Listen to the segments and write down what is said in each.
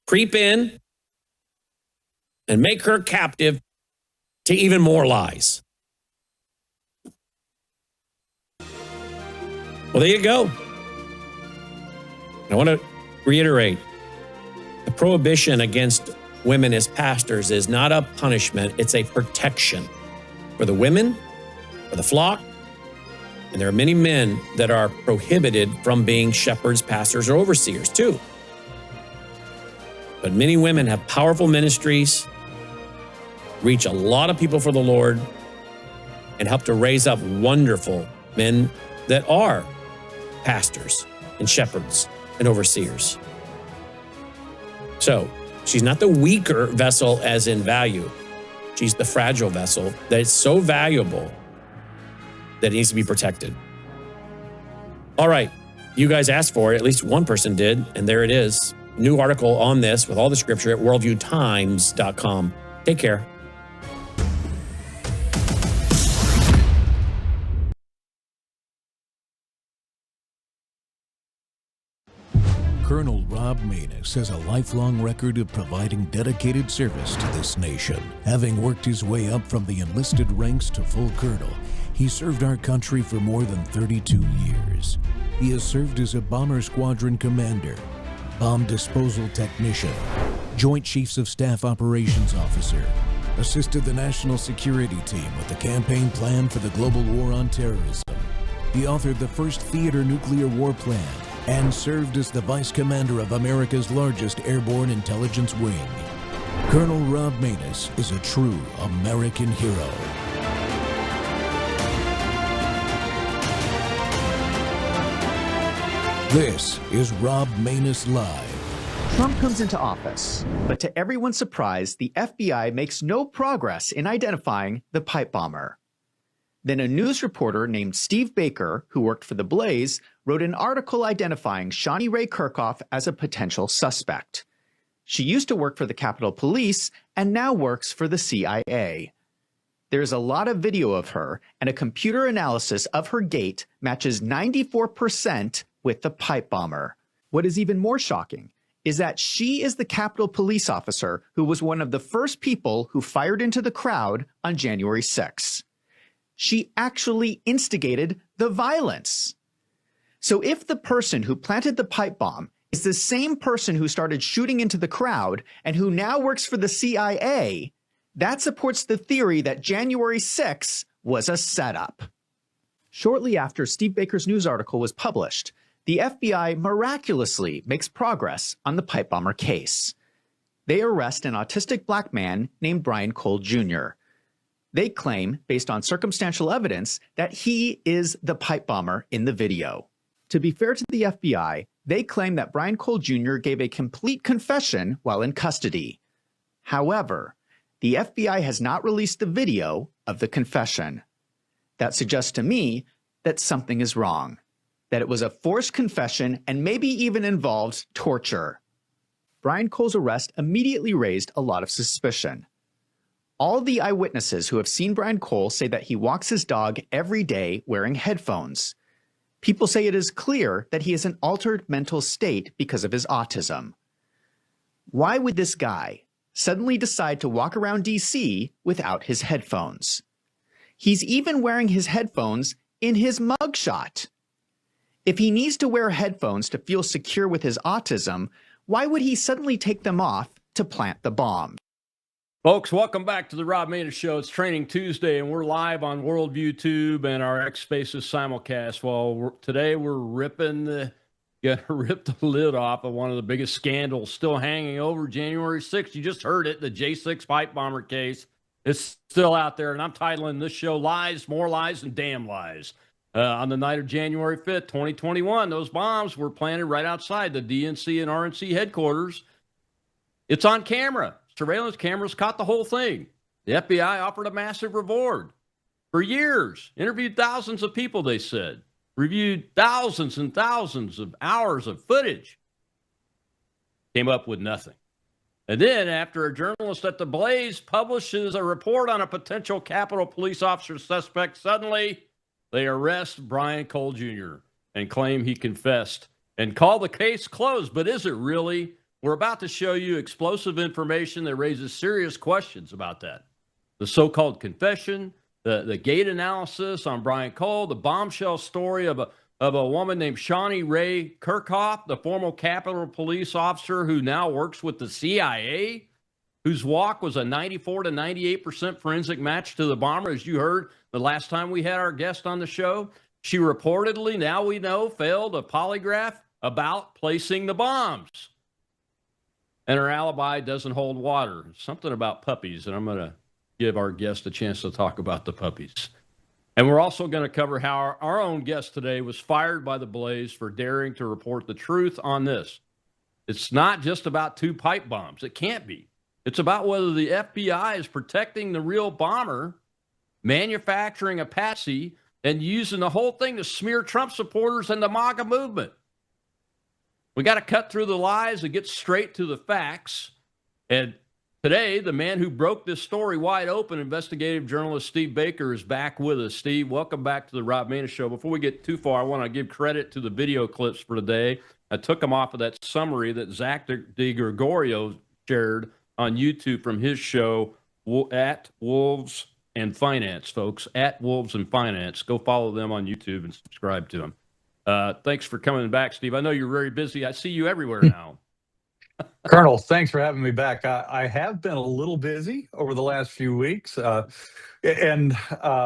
creep in and make her captive to even more lies. Well, there you go. I want to reiterate, the prohibition against women as pastors is not a punishment, it's a protection for the women, for the flock, and there are many men that are prohibited from being shepherds, pastors, or overseers too. But many women have powerful ministries, reach a lot of people for the Lord, and help to raise up wonderful men that are pastors and shepherds and overseers. So she's not the weaker vessel as in value. She's the fragile vessel that is so valuable that it needs to be protected. All right, you guys asked for it. At least one person did, and there it is. New article on this with all the scripture at worldviewtimes.com. Take care. Colonel Rob Maness has a lifelong record of providing dedicated service to this nation. Having worked his way up from the enlisted ranks to full colonel, he served our country for more than 32 years. He has served as a bomber squadron commander, bomb disposal technician, Joint Chiefs of Staff operations officer, assisted the national security team with the campaign plan for the global war on terrorism. He authored the first theater nuclear war plan and served as the vice commander of America's largest airborne intelligence wing. Colonel Rob Maness is a true American hero. This is Rob Maness Live. Trump comes into office, but to everyone's surprise, the FBI makes no progress in identifying the pipe bomber. Then a news reporter named Steve Baker, who worked for The Blaze, wrote an article identifying Shawnee Ray Kirkhoff as a potential suspect. She used to work for the Capitol Police and now works for the CIA. There's a lot of video of her, and a computer analysis of her gait matches 94% with the pipe bomber. What is even more shocking is that she is the Capitol Police officer who was one of the first people who fired into the crowd on January 6. She actually instigated the violence. So if the person who planted the pipe bomb is the same person who started shooting into the crowd and who now works for the CIA, that supports the theory that January 6 was a setup. Shortly after Steve Baker's news article was published, the FBI miraculously makes progress on the pipe bomber case. They arrest an autistic black man named Brian Cole Jr. They claim, based on circumstantial evidence, that he is the pipe bomber in the video. To be fair to the FBI, they claim that Brian Cole Jr. gave a complete confession while in custody. However, the FBI has not released the video of the confession. That suggests to me that something is wrong, that it was a forced confession and maybe even involved torture. Brian Cole's arrest immediately raised a lot of suspicion. All the eyewitnesses who have seen Brian Cole say that he walks his dog every day wearing headphones. People say it is clear that he is in altered mental state because of his autism. Why would this guy suddenly decide to walk around DC without his headphones? He's even wearing his headphones in his mugshot. If he needs to wear headphones to feel secure with his autism, why would he suddenly take them off to plant the bomb? Folks, welcome back to the Rob Maness Show. It's Training Tuesday, and we're live on Worldview Tube and our X Spaces simulcast. Well, today we're ripping the lid off of one of the biggest scandals still hanging over January 6th. You just heard it, the J6 pipe bomber case. It's still out there, and I'm titling this show Lies, More Lies, and Damn Lies. On the night of January 5th, 2021, those bombs were planted right outside the DNC and RNC headquarters. It's on camera. Surveillance cameras caught the whole thing. The FBI offered a massive reward. For years, interviewed thousands of people, they said. Reviewed thousands and thousands of hours of footage. Came up with nothing. And then after a journalist at The Blaze publishes a report on a potential Capitol Police officer suspect, suddenly they arrest Brian Cole Jr. and claim he confessed and call the case closed. But is it really? We're about to show you explosive information that raises serious questions about that. The so-called confession, the gate analysis on Brian Cole, the bombshell story of a woman named Shawnee Ray Kirchhoff, the former Capitol Police officer who now works with the CIA, whose walk was a 94 to 98% forensic match to the bomber, as you heard the last time we had our guest on the show. She reportedly, now we know, failed a polygraph about placing the bombs. And her alibi doesn't hold water. Something about puppies, and I'm going to give our guest a chance to talk about the puppies. And we're also going to cover how our own guest today was fired by the Blaze for daring to report the truth on this. It's not just about 2 pipe bombs. It can't be. It's about whether the FBI is protecting the real bomber, manufacturing a patsy, and using the whole thing to smear Trump supporters and the MAGA movement. We got to cut through the lies and get straight to the facts. And today, the man who broke this story wide open, investigative journalist Steve Baker, is back with us. Steve, welcome back to the Rob Maness Show. Before we get too far, I want to give credit to the video clips for today. I took them off of that summary that Zach DeGregorio shared on YouTube from his show at Wolves and Finance, folks, at Wolves and Finance. Go follow them on YouTube and subscribe to them. Thanks for coming back, Steve. I know you're very busy. I see you everywhere now. Colonel, thanks for having me back. I have been a little busy over the last few weeks and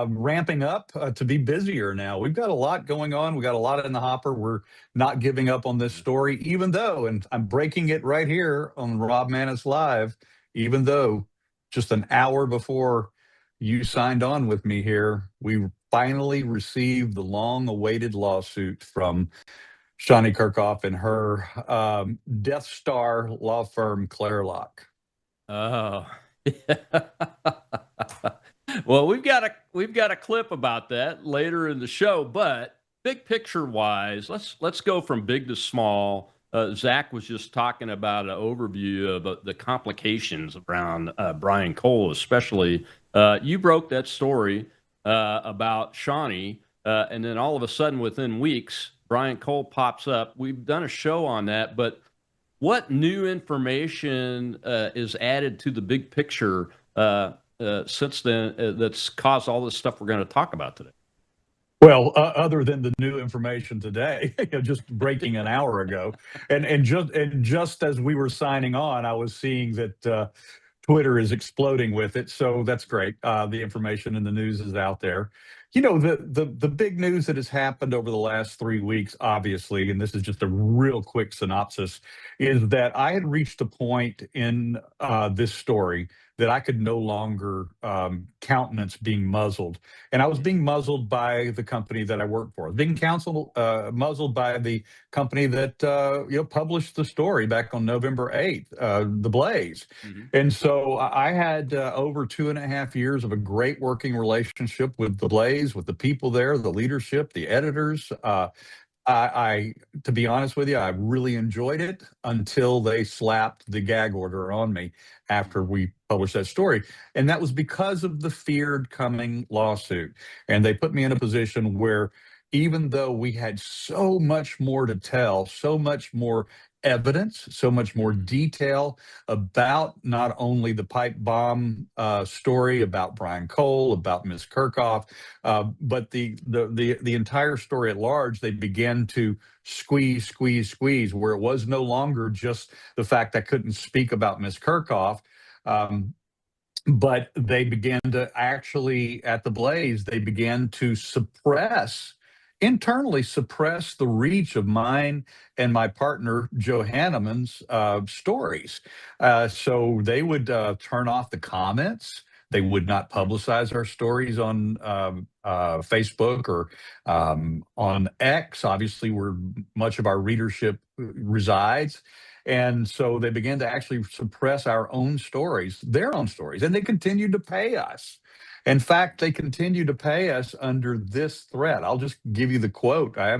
ramping up to be busier now. We've got a lot going on. We got a lot in the hopper. We're not giving up on this story, even though, and I'm breaking it right here on Rob Maness Live, even though just an hour before you signed on with me here, we finally received the long-awaited lawsuit from Shawnee Kirchhoff and her Death Star law firm, Clairlock. Oh, well, we've got a clip about that later in the show. But big picture wise, let's go from big to small. Zach was just talking about an overview of the complications around Brian Cole, especially. You broke that story about Shawnee, and then all of a sudden, within weeks, Brian Cole pops up. We've done a show on that, but what new information is added to the big picture since then that's caused all this stuff we're going to talk about today? Well, other than the new information today, just breaking an hour ago, and just as we were signing on, I was seeing that Twitter is exploding with it, so that's great. The information and the news is out there. You know, the big news that has happened over the last 3 weeks, obviously, and this is just a real quick synopsis, is that I had reached a point in this story that I could no longer countenance being muzzled. And I was being muzzled by the company that I work for, being muzzled by the company that published the story back on November 8th, The Blaze. Mm-hmm. And so I had over 2.5 years of a great working relationship with The Blaze, with the people there, the leadership, the editors. I, to be honest with you, I really enjoyed it until they slapped the gag order on me after we published that story. And that was because of the feared coming lawsuit. And they put me in a position where even though we had so much more to tell, so much more evidence, so much more detail about not only the pipe bomb story, about Brian Cole, about Ms. Kirchhoff, but the entire story at large, they began to squeeze, where it was no longer just the fact I couldn't speak about Ms. Kirchhoff, but they began to actually, at the Blaze, they began to internally suppress the reach of mine and my partner Joe Hanneman's stories. So they would turn off the comments. They would not publicize our stories on Facebook or on X, obviously, where much of our readership resides. And so they began to actually suppress our own stories, their own stories, and they continued to pay us. In fact, they continue to pay us under this threat. I'll just give you the quote. I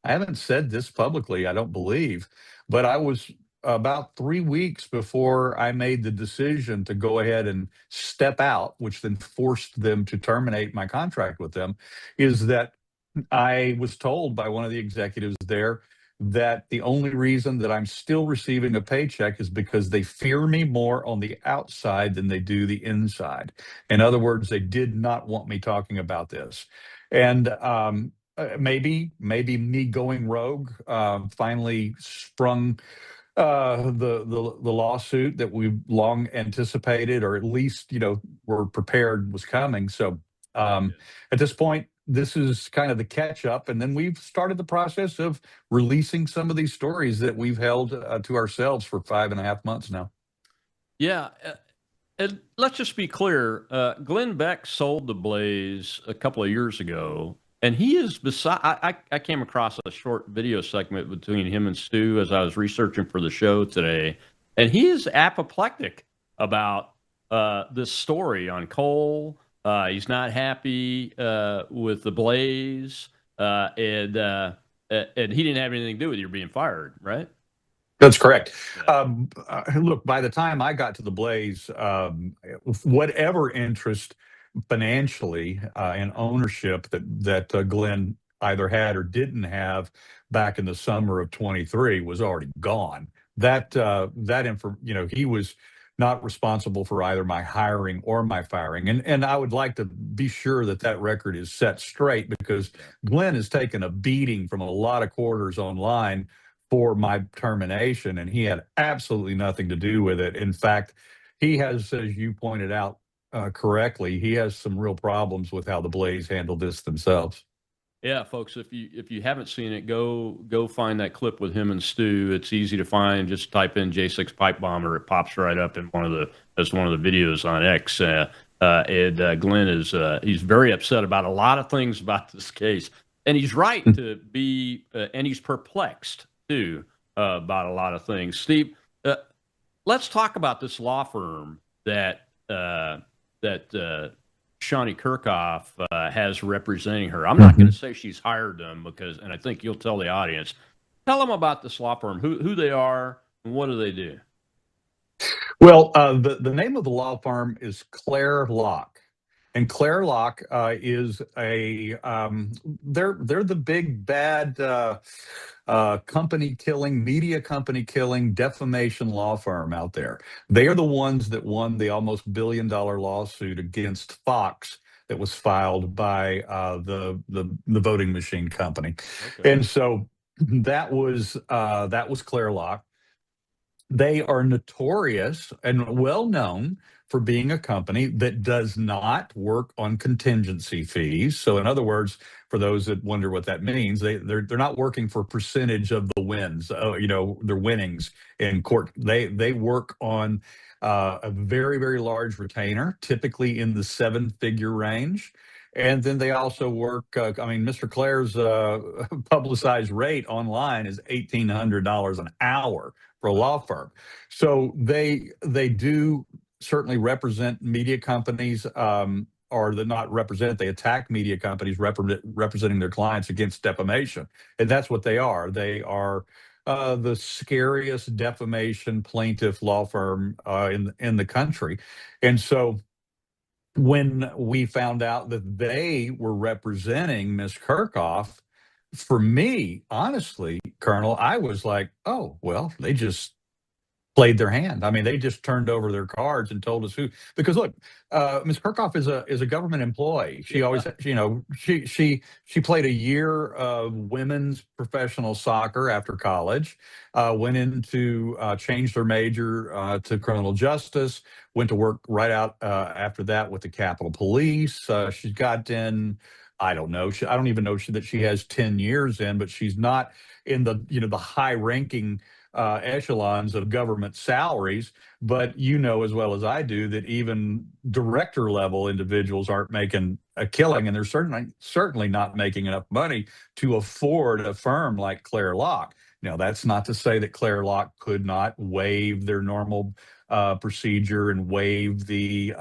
haven't said this publicly, I don't believe, but I was about 3 weeks before I made the decision to go ahead and step out, which then forced them to terminate my contract with them, is that I was told by one of the executives there that the only reason that I'm still receiving a paycheck is because they fear me more on the outside than they do the inside. In other words, they did not want me talking about this. And maybe me going rogue finally sprung the lawsuit that we've long anticipated, or at least were prepared was coming. So at this point, this is kind of the catch up, and then we've started the process of releasing some of these stories that we've held to ourselves for 5.5 months now. Yeah. And let's just be clear. Glenn Beck sold the Blaze a couple of years ago, and he is beside. I came across a short video segment between him and Stu as I was researching for the show today, and he is apoplectic about this story on coal. He's not happy with the Blaze, and he didn't have anything to do with you being fired, right? That's correct. Yeah. Look, by the time I got to the Blaze, whatever interest financially and ownership that Glenn either had or didn't have back in the summer of 23 was already gone. He was not responsible for either my hiring or my firing. And I would like to be sure that that record is set straight, because Glenn has taken a beating from a lot of quarters online for my termination, and he had absolutely nothing to do with it. In fact, he has, as you pointed out correctly, he has some real problems with how the Blaze handled this themselves. Yeah, folks, if you haven't seen it, go find that clip with him and Stu. It's easy to find. Just type in J6 pipe bomber. It pops right up in one of the videos on X. Glenn is he's very upset about a lot of things about this case, and he's right to be, and he's perplexed too about a lot of things. Steve, let's talk about this law firm that Shawnee Kirchhoff has representing her. I'm not going to say she's hired them, and I think you'll tell the audience. Tell them about this law firm, who they are, and what do they do? Well, the name of the law firm is Claire Locke. And Claire Locke is they're the big bad media company killing defamation law firm out there. They are the ones that won the almost $1 billion lawsuit against Fox that was filed by the voting machine company. Okay. And so that was Claire Locke. They are notorious and well known for being a company that does not work on contingency fees. So in other words, for those that wonder what that means, they're not working for percentage of the wins, their winnings in court. They work on a very, very large retainer, typically in the 7-figure range. And then they also work, Mr. Claire's publicized rate online is $1,800 an hour for a law firm. So they do certainly represent media companies, or they attack media companies representing their clients against defamation. And that's what they are. They are the scariest defamation plaintiff law firm in the country. And so when we found out that they were representing Ms. Kirchhoff, for me, honestly, Colonel, I was like, oh, well, they just played their hand. I mean, they just turned over their cards and told us who. Because look, Ms. Kirchhoff is a government employee. She always, she played a year of women's professional soccer after college. Went into changed her major to criminal justice. Went to work right out after that with the Capitol Police. She's gotten, I don't know. I don't even know that she has 10 years in, but she's not in the high ranking echelons of government salaries. But you know as well as I do that even director level individuals aren't making a killing, and they're certainly not making enough money to afford a firm like Claire Locke. Now, that's not to say that Claire Locke could not waive their normal procedure and waive the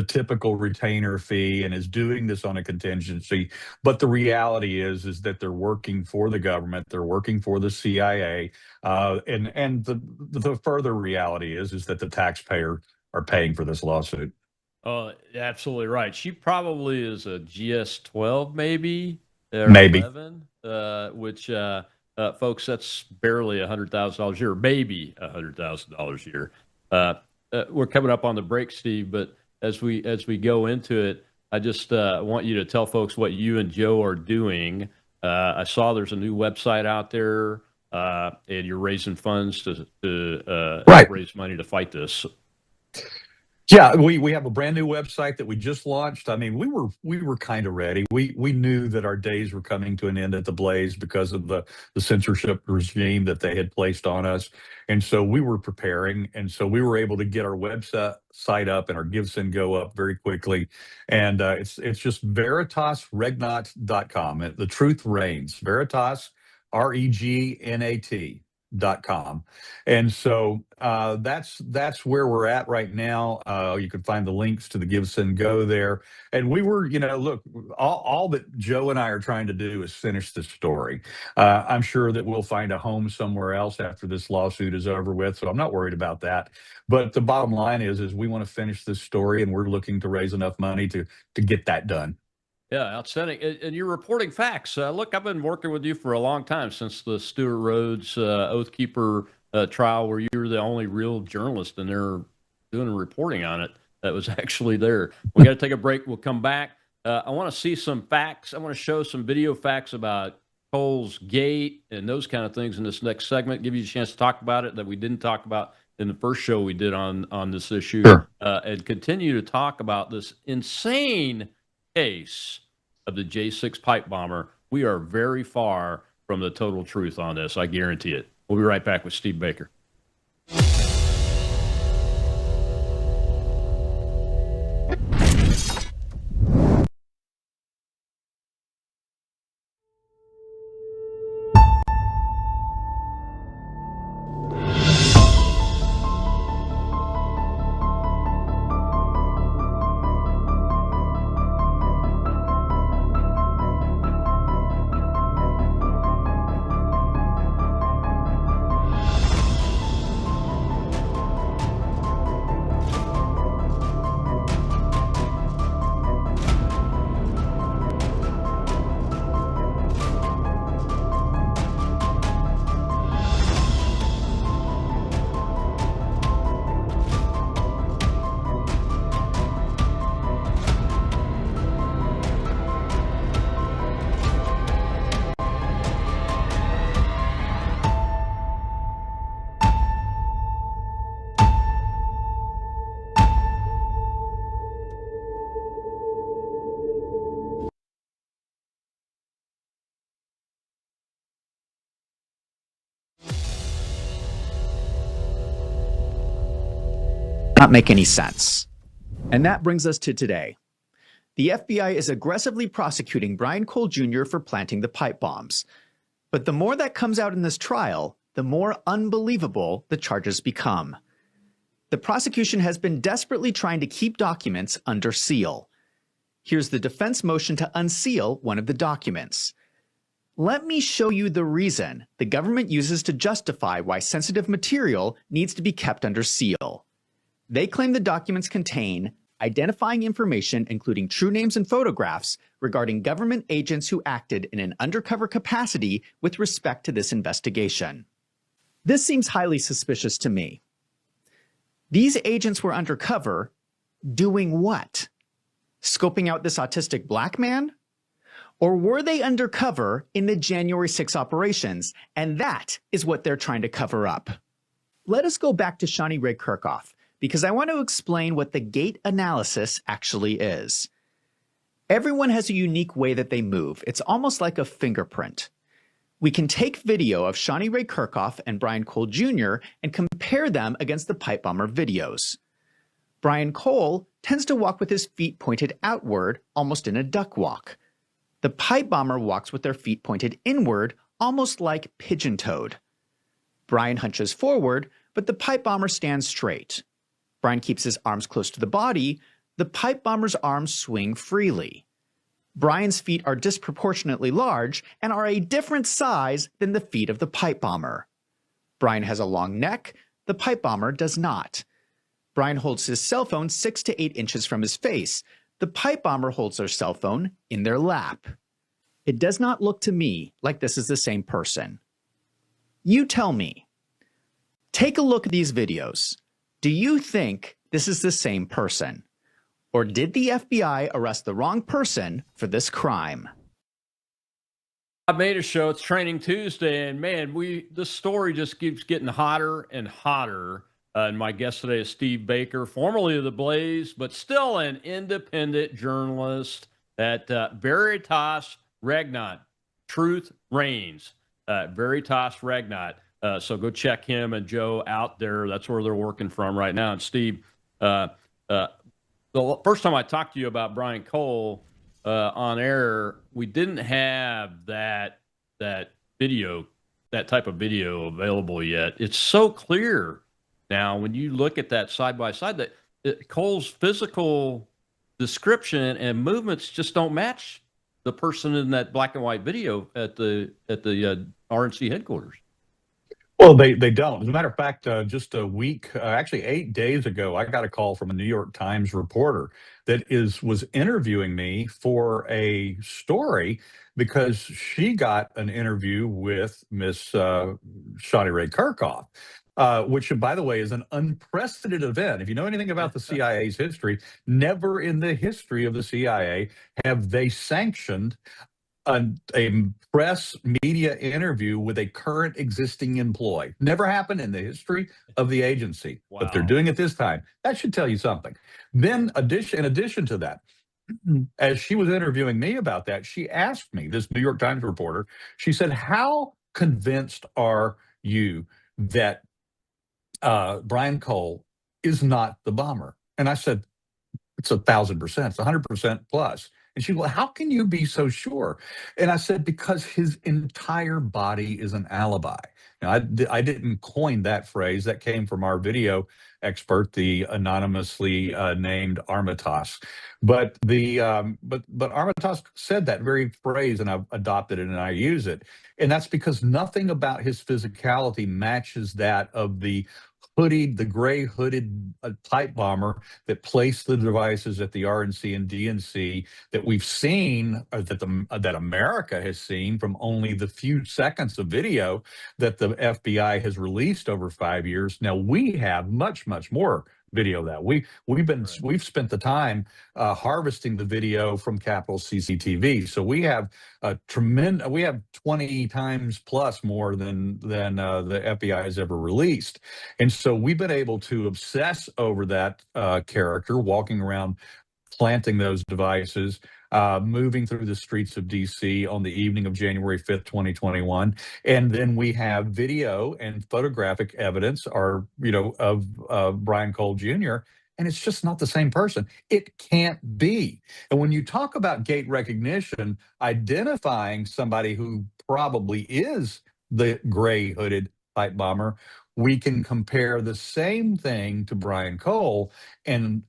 typical retainer fee, and is doing this on a contingency. But the reality is that they're working for the government, they're working for the CIA, and the further reality is that the taxpayer are paying for this lawsuit. Absolutely right. She probably is a GS-12, maybe. Maybe. 11, which folks, that's barely $100,000 a year, maybe $100,000 a year. We're coming up on the break, Steve, but as we go into it, I just want you to tell folks what you and Joe are doing. I saw there's a new website out there, and you're raising funds to Right. raise money to fight this. Yeah, we have a brand new website that we just launched. I mean, we were kind of ready. We knew that our days were coming to an end at the Blaze because of the censorship regime that they had placed on us, and so we were preparing, and so we were able to get our website up and our Give Send Go up very quickly, and it's just veritasregnat.com. The truth reigns. Veritas, REGNAT.com. And so that's where we're at right now. You can find the links to the Give Send Go there. And we were, look, all that Joe and I are trying to do is finish this story. I'm sure that we'll find a home somewhere else after this lawsuit is over with, so I'm not worried about that. But the bottom line is we want to finish this story, and we're looking to raise enough money to get that done. Yeah, outstanding. And you're reporting facts. Look, I've been working with you for a long time, since the Stuart Rhodes Oathkeeper trial, where you were the only real journalist in there doing reporting on it that was actually there. We got to take a break. We'll come back. I want to see some facts. I want to show some video facts about Cole's Gate and those kind of things in this next segment. Give you a chance to talk about it that we didn't talk about in the first show we did on this issue. Sure. And continue to talk about this insane case of the J6 pipe bomber. We are very far from the total truth on this. I guarantee it. We'll be right back with Steve Baker. Not make any sense. And that brings us to today. The FBI is aggressively prosecuting Brian Cole Jr. for planting the pipe bombs. But the more that comes out in this trial, the more unbelievable the charges become. The prosecution has been desperately trying to keep documents under seal. Here's the defense motion to unseal one of the documents. Let me show you the reason the government uses to justify why sensitive material needs to be kept under seal. They claim the documents contain identifying information, including true names and photographs, regarding government agents who acted in an undercover capacity with respect to this investigation. This seems highly suspicious to me. These agents were undercover doing what? Scoping out this autistic black man? Or were they undercover in the January 6 operations, and that is what they're trying to cover up? Let us go back to Shawnee Ray Kirkhoff, because I want to explain what the gate analysis actually is. Everyone has a unique way that they move. It's almost like a fingerprint. We can take video of Shawnee Ray Kirkhoff and Brian Cole Jr. and compare them against the pipe bomber videos. Brian Cole tends to walk with his feet pointed outward, almost in a duck walk. The pipe bomber walks with their feet pointed inward, almost like pigeon-toed. Brian hunches forward, but the pipe bomber stands straight. Brian keeps his arms close to the body. The pipe bomber's arms swing freely. Brian's feet are disproportionately large and are a different size than the feet of the pipe bomber. Brian has a long neck. The pipe bomber does not. Brian holds his cell phone 6 to 8 inches from his face. The pipe bomber holds their cell phone in their lap. It does not look to me like this is the same person. You tell me. Take a look at these videos. Do you think this is the same person? Or did the FBI arrest the wrong person for this crime? I made a show. It's Training Tuesday, and man, this story just keeps getting hotter and hotter. And my guest today is Steve Baker, formerly of the Blaze, but still an independent journalist at Veritas Regnat. Truth reigns. Veritas Regnat. So go check him and Joe out there. That's where they're working from right now. And Steve, the first time I talked to you about Brian Cole on air, we didn't have that video, that type of video available yet. It's so clear now when you look at that side by side that Cole's physical description and movements just don't match the person in that black and white video at the RNC headquarters. Well, they don't. As a matter of fact, just a week, actually 8 days ago, I got a call from a New York Times reporter that was interviewing me for a story because she got an interview with Miss Shawty Ray Kirkhoff, which, by the way, is an unprecedented event. If you know anything about the CIA's history, never in the history of the CIA have they sanctioned a press media interview with a current existing employee. Never happened in the history of the agency, but they're doing it this time. That should tell you something. Then, in addition to that, as she was interviewing me about that, she asked me, this New York Times reporter, she said, how convinced are you that Brian Cole is not the bomber? And I said, it's 1,000%, it's 100% plus. And she goes, well, how can you be so sure? And I said, because his entire body is an alibi. Now, I didn't coin that phrase. That came from our video expert, the anonymously named Armitage. But Armitage said that very phrase, and I've adopted it and I use it. And that's because nothing about his physicality matches that of the gray hooded pipe bomber that placed the devices at the RNC and DNC that we've seen, that America has seen from only the few seconds of video that the FBI has released over 5 years. Now we have much more video of that. We've spent the time harvesting the video from Capitol CCTV. So we have we have 20 times plus more than the FBI has ever released. And so we've been able to obsess over that character walking around planting those devices, moving through the streets of D.C. on the evening of January 5th, 2021. And then we have video and photographic evidence of Brian Cole Jr., and it's just not the same person. It can't be. And when you talk about gait recognition, identifying somebody who probably is the gray hooded pipe bomber, we can compare the same thing to Brian Cole and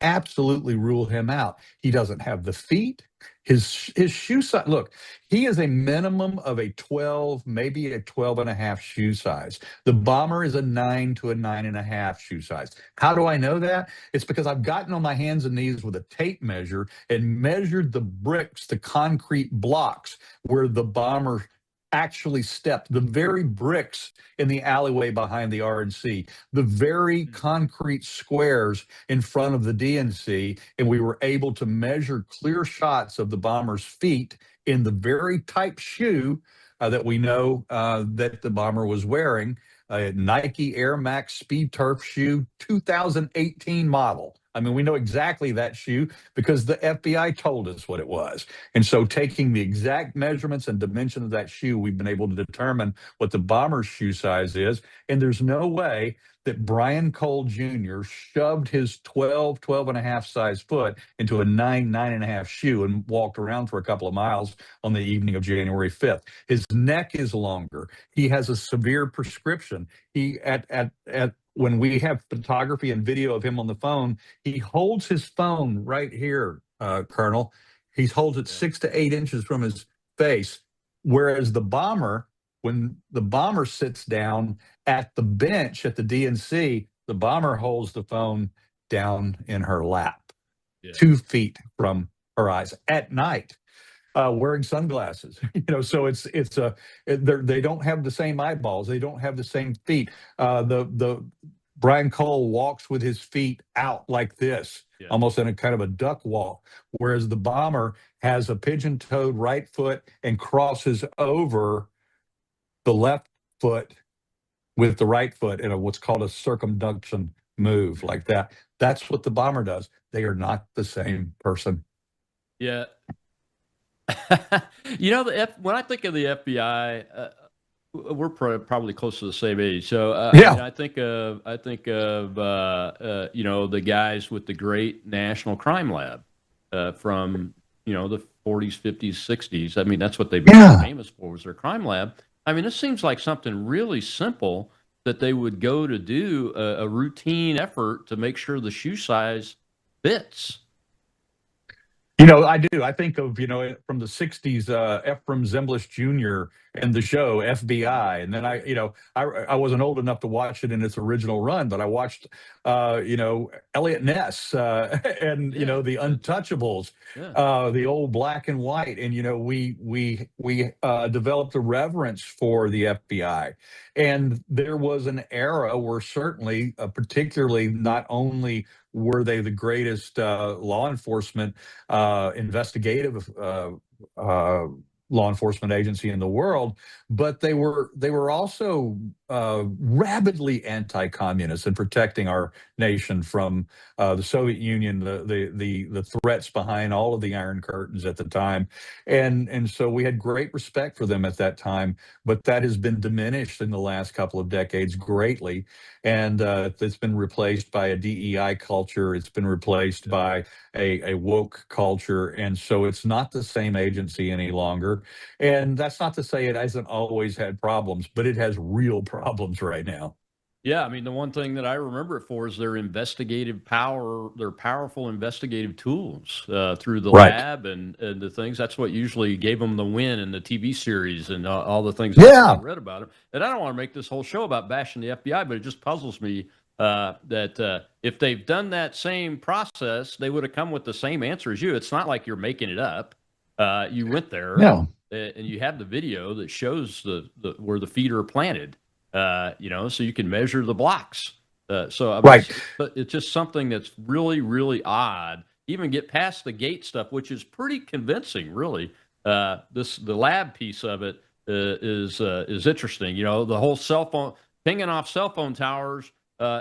absolutely rule him out. He doesn't have the feet. His shoe size, look, he is a minimum of a 12, maybe a 12 and a half shoe size. The bomber is a 9 to a 9.5 shoe size. How do I know that? It's because I've gotten on my hands and knees with a tape measure and measured the bricks, the concrete blocks where the bomber actually stepped, the very bricks in the alleyway behind the RNC, the very concrete squares in front of the DNC, and we were able to measure clear shots of the bomber's feet in the very type shoe that we know that the bomber was wearing, a Nike Air Max Speed Turf shoe, 2018 model. I mean, we know exactly that shoe because the FBI told us what it was. And so taking the exact measurements and dimension of that shoe, we've been able to determine what the bomber's shoe size is. And there's no way that Brian Cole Jr. shoved his 12 and a half size foot into a 9.5 shoe and walked around for a couple of miles on the evening of January 5th. His neck is longer. He has a severe prescription. He when we have photography and video of him on the phone, he holds his phone right here, Colonel. He holds it 6 to 8 inches from his face, whereas the bomber, when the bomber sits down at the bench at the DNC, the bomber holds the phone down in her lap, 2 feet from her eyes at night. wearing sunglasses. So they don't have the same eyeballs. They don't have the same feet. The Brian Cole walks with his feet out like this, Yeah. almost in a kind of a duck walk, whereas the bomber has a pigeon-toed right foot and crosses over the left foot with the right foot in what's called a circumduction move like that. That's what the bomber does. They are not the same person. Yeah. When I think of the FBI, we're probably close to the same age. So Yeah. I mean, I think of the guys with the great National Crime Lab from the 40s, 50s, 60s. I mean, that's what they've been famous for, was their crime lab. I mean, this seems like something really simple that they would go to do a routine effort to make sure the shoe size fits. I do. I think of, from the 60s, Ephraim Zimbalist Jr. and the show FBI. And then I wasn't old enough to watch it in its original run, but I watched, Elliot Ness and, the Untouchables, the old black and white. And, we developed a reverence for the FBI. And there was an era where certainly, particularly not only were they the greatest law enforcement investigative law enforcement agency in the world, but they were also rabidly anti-communist and protecting our nation from the Soviet Union, the threats behind all of the Iron Curtains at the time, and so we had great respect for them at that time. But that has been diminished in the last couple of decades greatly, and it's been replaced by a DEI culture. It's been replaced by a woke culture, and so it's not the same agency any longer. And that's not to say it hasn't always had problems, but it has real problems right now. Yeah, I mean, the one thing that I remember it for is their investigative power, their powerful investigative tools through the Right. lab and the things. That's what usually gave them the win in the TV series and all the things Yeah. I read about them. And I don't want to make this whole show about bashing the FBI, but it just puzzles me that if they've done that same process, they would have come with the same answer as you. It's not like you're making it up. You went there, No. and you have the video that shows the where the feet are planted. So you can measure the blocks. So I mean, Right. it's just something that's really, really odd. Even get past the gate stuff, which is pretty convincing, really. The lab piece of it is interesting. The whole cell phone pinging off cell phone towers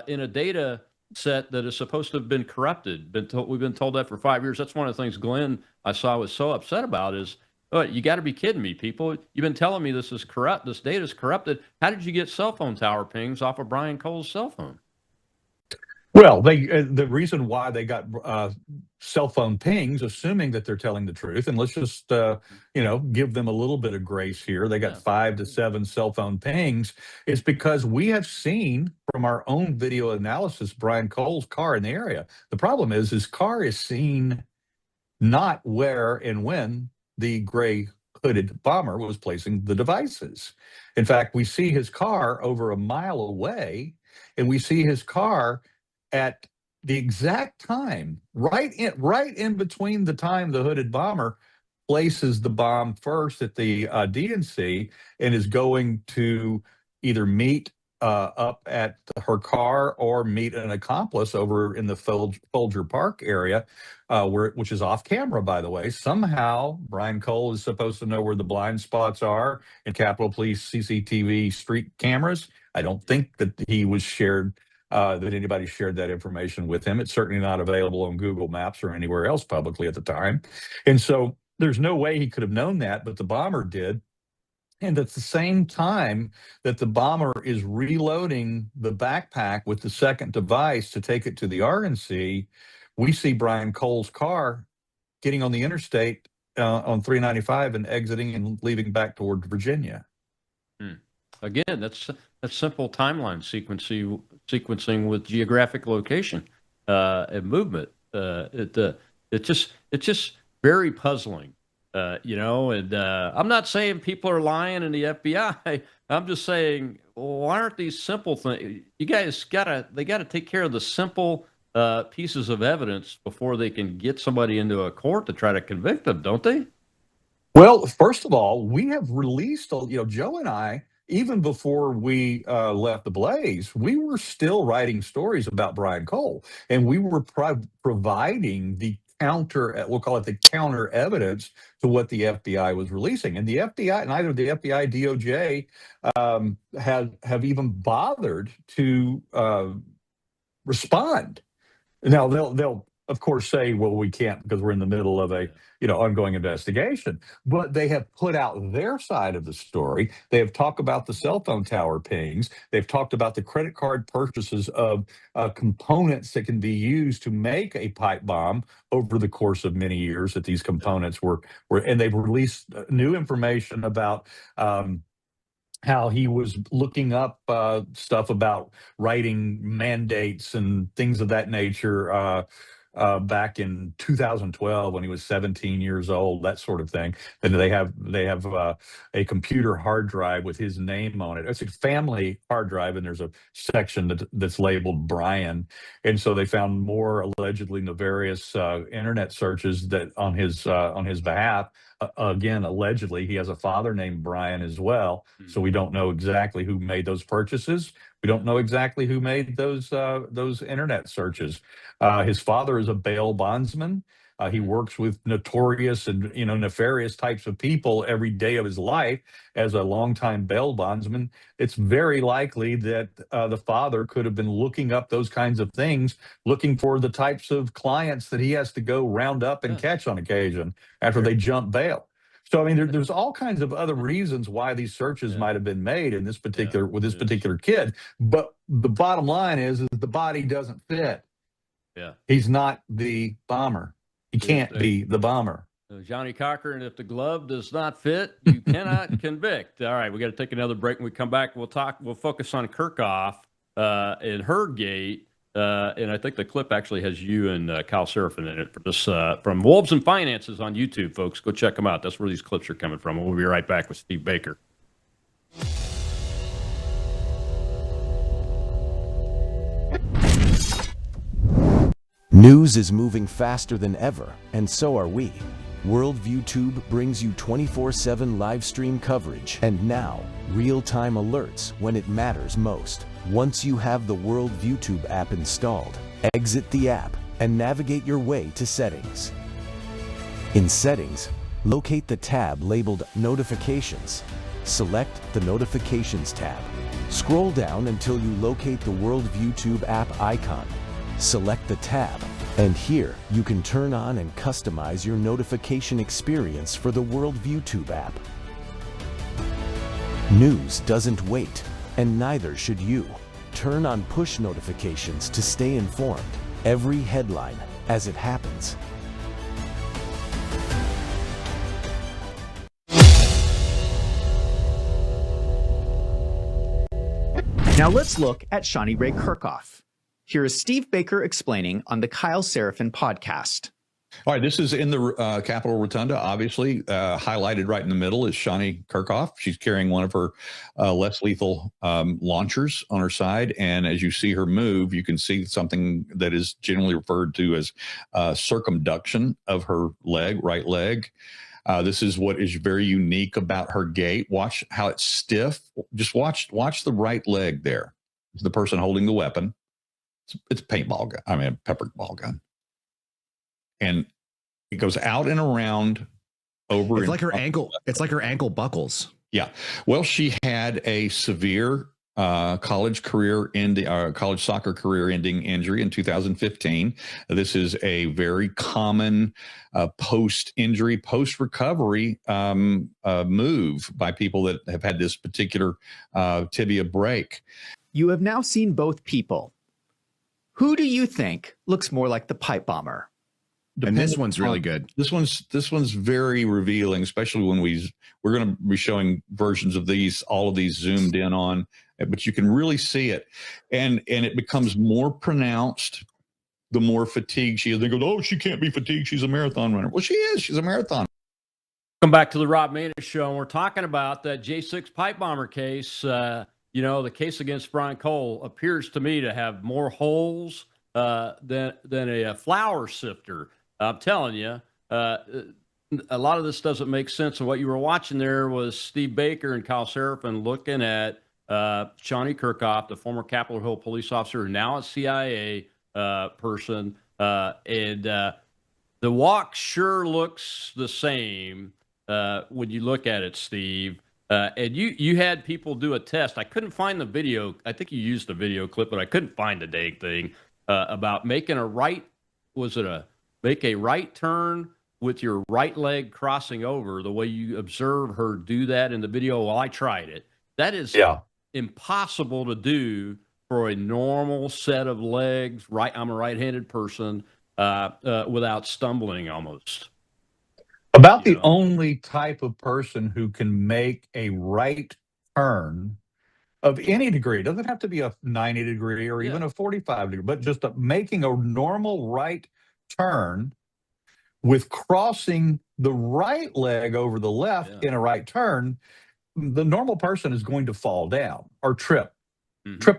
in a data set that is supposed to have been corrupted. We've been told that for 5 years. That's one of the things Glenn I saw was so upset about is, oh, you got to be kidding me, people. You've been telling me this is corrupt. This data is corrupted. How did you get cell phone tower pings off of Brian Cole's cell phone? Well, the reason why they got cell phone pings, assuming that they're telling the truth, and let's just give them a little bit of grace here. They got 5 to 7 cell phone pings, is because we have seen from our own video analysis Brian Cole's car in the area. The problem is his car is seen not where and when the gray hooded bomber was placing the devices. In fact, we see his car over a mile away, and we see his car at the exact time, right in between the time the hooded bomber places the bomb first at the DNC and is going to either meet up at her car or meet an accomplice over in the Folger Park area, which is off camera, by the way. Somehow, Brian Cole is supposed to know where the blind spots are in Capitol Police CCTV street cameras. I don't think that he was shared. That anybody shared that information with him. It's certainly not available on Google Maps or anywhere else publicly at the time. And so there's no way he could have known that, but the bomber did. And at the same time that the bomber is reloading the backpack with the second device to take it to the RNC, we see Brian Cole's car getting on the interstate on 395 and exiting and leaving back toward Virginia. Again, that's simple timeline sequencing with geographic location and movement. It's just very puzzling, And I'm not saying people are lying in the FBI. I'm just saying, why aren't these simple things? You guys they gotta take care of the simple pieces of evidence before they can get somebody into a court to try to convict them, don't they? Well, first of all, we have released, Joe and I, even before we left the Blaze, we were still writing stories about Brian Cole, and we were providing the counter, we'll call it the counter evidence to what the FBI was releasing. And the FBI, neither the FBI, DOJ, have even bothered to respond. Now they'll of course say, well, we can't because we're in the middle of a ongoing investigation. But they have put out their side of the story. They have talked about the cell phone tower pings. They've talked about the credit card purchases of components that can be used to make a pipe bomb over the course of many years. That these components were, and they've released new information about. How he was looking up stuff about writing mandates and things of that nature back in 2012 when he was 17 years old, that sort of thing. And they have a computer hard drive with his name on it. It's a family hard drive, and there's a section that's labeled Brian. And so they found more allegedly nefarious internet searches that on his behalf. Again, allegedly, he has a father named Brian as well. So we don't know exactly who made those purchases. We don't know exactly who made those internet searches. His father is a bail bondsman. He works with notorious and nefarious types of people every day of his life as a longtime bail bondsman. It's very likely that the father could have been looking up those kinds of things, looking for the types of clients that he has to go round up and catch on occasion after they jump bail. So I mean, there's all kinds of other reasons why these searches might have been made in this particular with this particular kid. But the bottom line is the body doesn't fit. Yeah. He's not the bomber. He can't be the bomber. Johnny Cochran, if the glove does not fit, you cannot convict. All right, we got to take another break. When we come back, we'll focus on Kirchhoff and her gate. And I think the clip actually has you and Kyle Seraphin in it for this from Wolves and Finances on YouTube, folks. Go check them out. That's where these clips are coming from. We'll be right back with Steve Baker. News is moving faster than ever, and so are we. Worldview Tube brings you 24/7 live stream coverage and now real-time alerts when it matters most. Once you have the Worldview Tube app installed, exit the app and navigate your way to Settings. In Settings, locate the tab labeled Notifications. Select the Notifications tab. Scroll down until you locate the Worldview Tube app icon. Select the tab, and here you can turn on and customize your notification experience for the Worldview Tube app. News doesn't wait, and neither should you. Turn on push notifications to stay informed. Every headline as it happens. Now let's look at Shawnee Ray Kirchhoff. Here is Steve Baker explaining on the Kyle Seraphin podcast. All right, this is in the Capitol Rotunda, obviously. Highlighted right in the middle is Shawnee Kirchhoff. She's carrying one of her less lethal launchers on her side. And as you see her move, you can see something that is generally referred to as circumduction of her leg, right leg. This is what is very unique about her gait. Watch how it's stiff. Just watch the right leg there. It's the person holding the weapon. It's a paintball gun. I mean, a pepper ball gun. And it goes out and around over. It's like her ankle. It's like her ankle buckles. Yeah. Well, she had a severe college soccer career ending injury in 2015. This is a very common post-injury, post-recovery move by people that have had this particular tibia break. You have now seen both people. Who do you think looks more like the pipe bomber? And this one's really good. This one's very revealing, especially when we're going to be showing versions of all of these zoomed in on, but you can really see it, and it becomes more pronounced the more fatigued she is. They go, oh, she can't be fatigued. She's a marathon runner. Well, she is. She's a marathon. Welcome back to the Rob Maness Show, and we're talking about that J6 pipe bomber case. The case against Brian Cole appears to me to have more holes than a flour sifter. I'm telling you, a lot of this doesn't make sense. And what you were watching there was Steve Baker and Kyle Seraphin looking at Shawnee Kirkhoff, the former Capitol Hill police officer, now a CIA person. The walk sure looks the same when you look at it, Steve. And you had people do a test. I couldn't find the video. I think you used the video clip, but I couldn't find the dang thing about making a right. Was it make a right turn with your right leg crossing over the way you observe her do that in the video? Well, I tried it. That is impossible to do for a normal set of legs. Right, I'm a right-handed person without stumbling almost. About the only type of person who can make a right turn of any degree, it doesn't have to be a 90 degree or even a 45 degree, but just making a normal right turn with crossing the right leg over the left in a right turn, the normal person is going to fall down or trip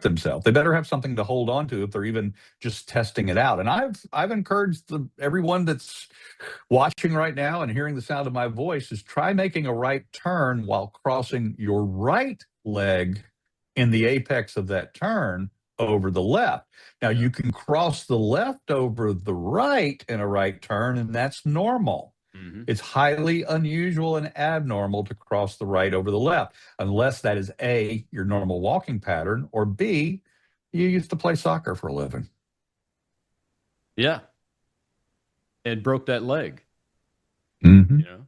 themselves. They better have something to hold on to if they're even just testing it out. And I've encouraged everyone that's watching right now and hearing the sound of my voice is try making a right turn while crossing your right leg in the apex of that turn over the left. Now you can cross the left over the right in a right turn, and that's normal. It's highly unusual and abnormal to cross the right over the left, unless that is A, your normal walking pattern, or B, you used to play soccer for a living. Yeah. And broke that leg. Mm-hmm. You know?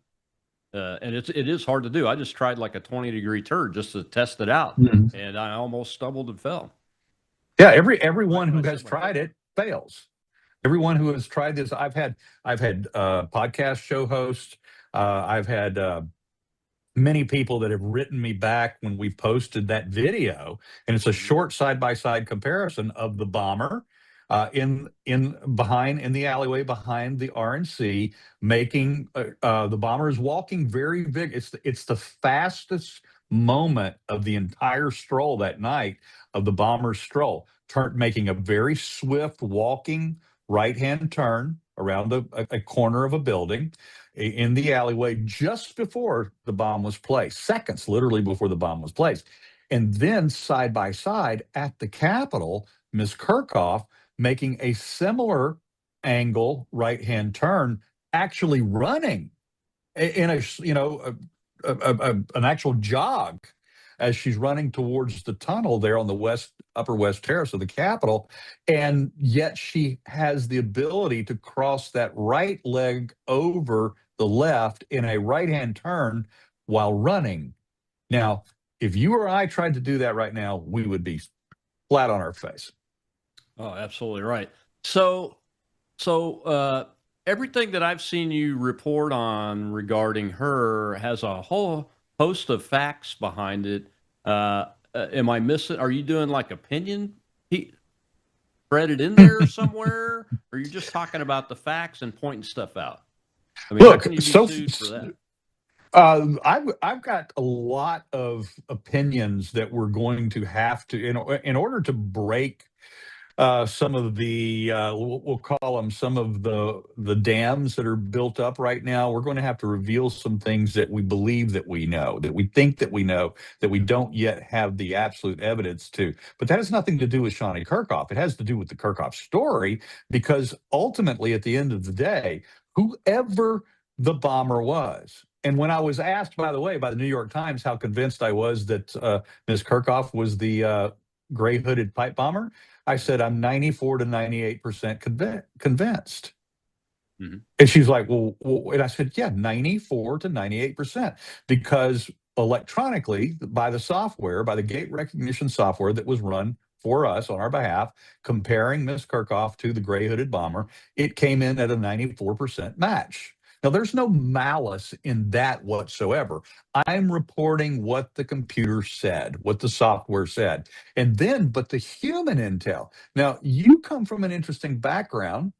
And it is hard to do. I just tried like a 20-degree turn just to test it out, and I almost stumbled and fell. Yeah, everyone who has tried it fails. Everyone who has tried this, I've had podcast show hosts. I've had many people that have written me back when we posted that video, and it's a short side-by-side comparison of the bomber in the alleyway behind the RNC, making the bomber is walking very big. It's the fastest moment of the entire stroll that night of the bomber's stroll, making a very swift walking right-hand turn around a corner of a building in the alleyway just before the bomb was placed, seconds literally before the bomb was placed. And then side by side at the Capitol, Ms. Kirkhoff making a similar angle right-hand turn, actually running in an actual jog as she's running towards the tunnel there on the upper west terrace of the Capitol. And yet she has the ability to cross that right leg over the left in a right-hand turn while running. Now, if you or I tried to do that right now, we would be flat on our face. Oh, absolutely right. So everything that I've seen you report on regarding her has a whole host of facts behind it. Am I missing? Are you doing like opinion threaded in there somewhere? Or are you just talking about the facts and pointing stuff out? I mean, Look, how can you be sued for that? I've got a lot of opinions that we're going to have to, in order to break some of the we'll call them some of the dams that are built up right now. We're going to have to reveal some things that we believe that we know, that we think that we know, that we don't yet have the absolute evidence to. But that has nothing to do with Shawnee Kirkhoff. It has to do with the Kirkhoff story, because ultimately, at the end of the day, whoever the bomber was. And when I was asked, by the way, by the New York Times, how convinced I was that Ms. Kirkhoff was the gray hooded pipe bomber, I said, I'm 94 to 98% convinced. And she's like, well, and I said, yeah, 94 to 98%, because electronically, by the software, by the gate recognition software that was run for us on our behalf, comparing Ms. Kirkhoff to the gray hooded bomber, it came in at a 94% match. Now, there's no malice in that whatsoever. I'm reporting what the computer said, what the software said. And then, but the human intel. Now, you come from an interesting background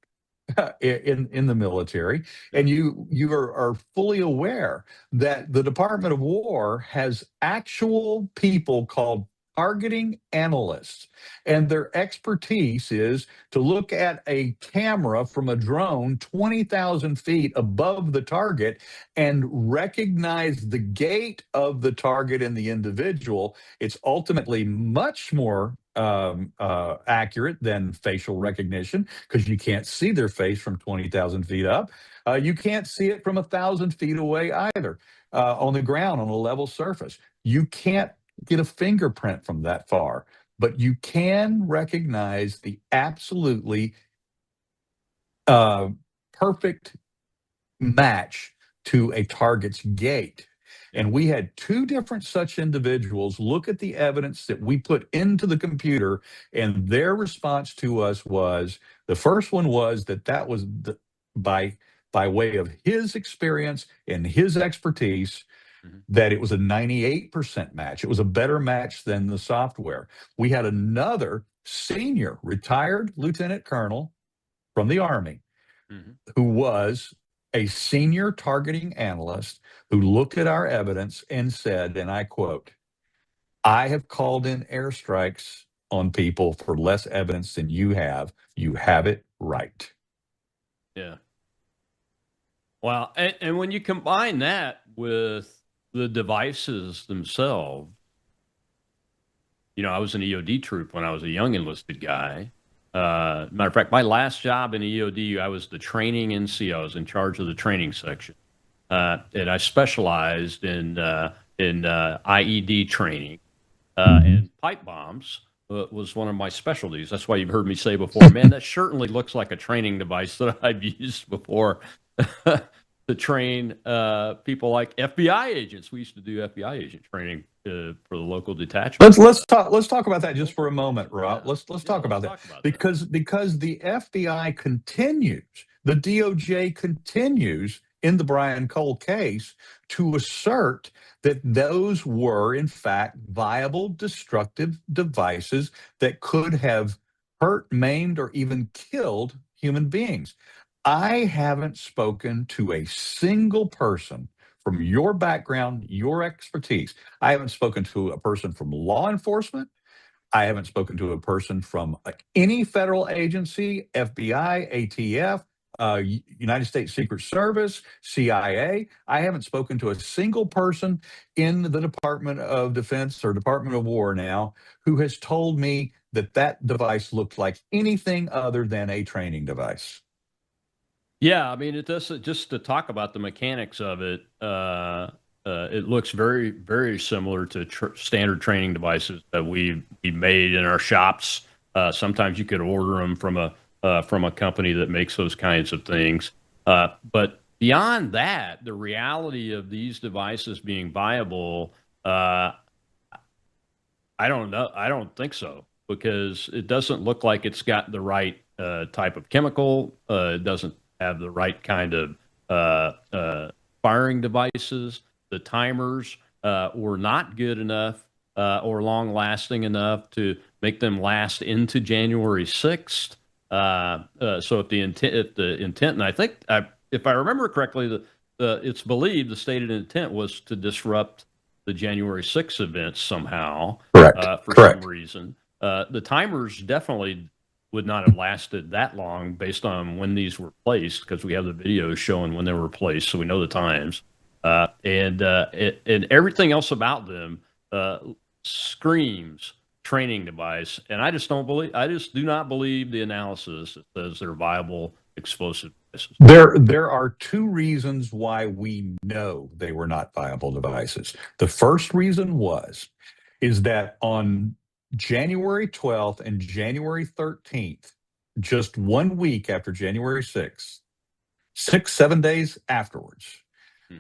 in the military, and you are fully aware that the Department of War has actual people called targeting analysts, and their expertise is to look at a camera from a drone 20,000 feet above the target and recognize the gait of the target and the individual. It's ultimately much more accurate than facial recognition because you can't see their face from 20,000 feet up. You can't see it from 1,000 feet away either. On the ground, on a level surface, you can't get a fingerprint from that far, but you can recognize the absolutely perfect match to a target's gait. And we had two different such individuals look at the evidence that we put into the computer, and their response to us was, the first one was that was by way of his experience and his expertise, that it was a 98% match. It was a better match than the software. We had another senior retired lieutenant colonel from the Army who was a senior targeting analyst who looked at our evidence and said, and I quote, "I have called in airstrikes on people for less evidence than you have. You have it right." Yeah. Well, and when you combine that with the devices themselves, I was an EOD troop when I was a young enlisted guy. Matter of fact, my last job in EOD, I was the training NCO. I was in charge of the training section, and I specialized in IED training, and pipe bombs was one of my specialties. That's why you've heard me say before, man, that certainly looks like a training device that I've used before to train people like FBI agents. We used to do FBI agent training for the local detachment. Let's talk about that just for a moment, Rob. Yeah. Let's talk about that, Talk about because the FBI continues, the DOJ continues in the Brian Cole case to assert that those were in fact viable destructive devices that could have hurt, maimed, or even killed human beings. I haven't spoken to a single person from your background, your expertise. I haven't spoken to a person from law enforcement. I haven't spoken to a person from any federal agency, FBI, ATF, United States Secret Service, CIA. I haven't spoken to a single person in the Department of Defense or Department of War now who has told me that that device looked like anything other than a training device. Yeah, I mean, it does. Just to talk about the mechanics of it, it looks very, very similar to standard training devices that we made in our shops. Sometimes you could order them from a company that makes those kinds of things. But beyond that, the reality of these devices being viable, I don't know. I don't think so, because it doesn't look like it's got the right type of chemical. It doesn't have the right kind of firing devices. The timers were not good enough or long lasting enough to make them last into January 6th. So if the intent, and I think if I remember correctly, it's believed the stated intent was to disrupt the January 6th events somehow. Correct. For Correct. some reason. The timers definitely would not have lasted that long based on when these were placed, because we have the videos showing when they were placed, so we know the times. And everything else about them screams training device. And I just do not believe the analysis that says they're viable explosive devices. There are two reasons why we know they were not viable devices. The first reason is that on January 12th and January 13th, just 1 week after January 6th, 7 days afterwards,